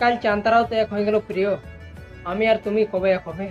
আজকাল চান্তারাও তো এক হয়ে গেল প্রিয়, আমি আর তুমি কবে এক হবে?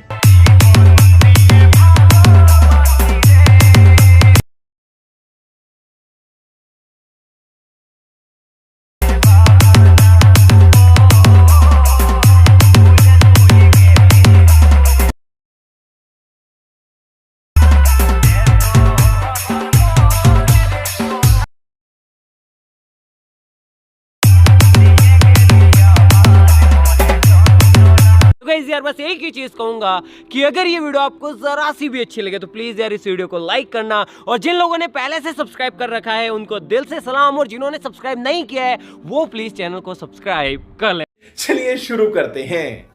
गाइस यार बस एक ही चीज कहूंगा कि अगर ये वीडियो आपको जरा सी भी अच्छी लगे तो प्लीज यार इस वीडियो को लाइक करना, और जिन लोगों ने पहले से सब्सक्राइब कर रखा है उनको दिल से सलाम, और जिन्होंने सब्सक्राइब नहीं किया है वो प्लीज चैनल को सब्सक्राइब कर ले। चलिए शुरू करते हैं।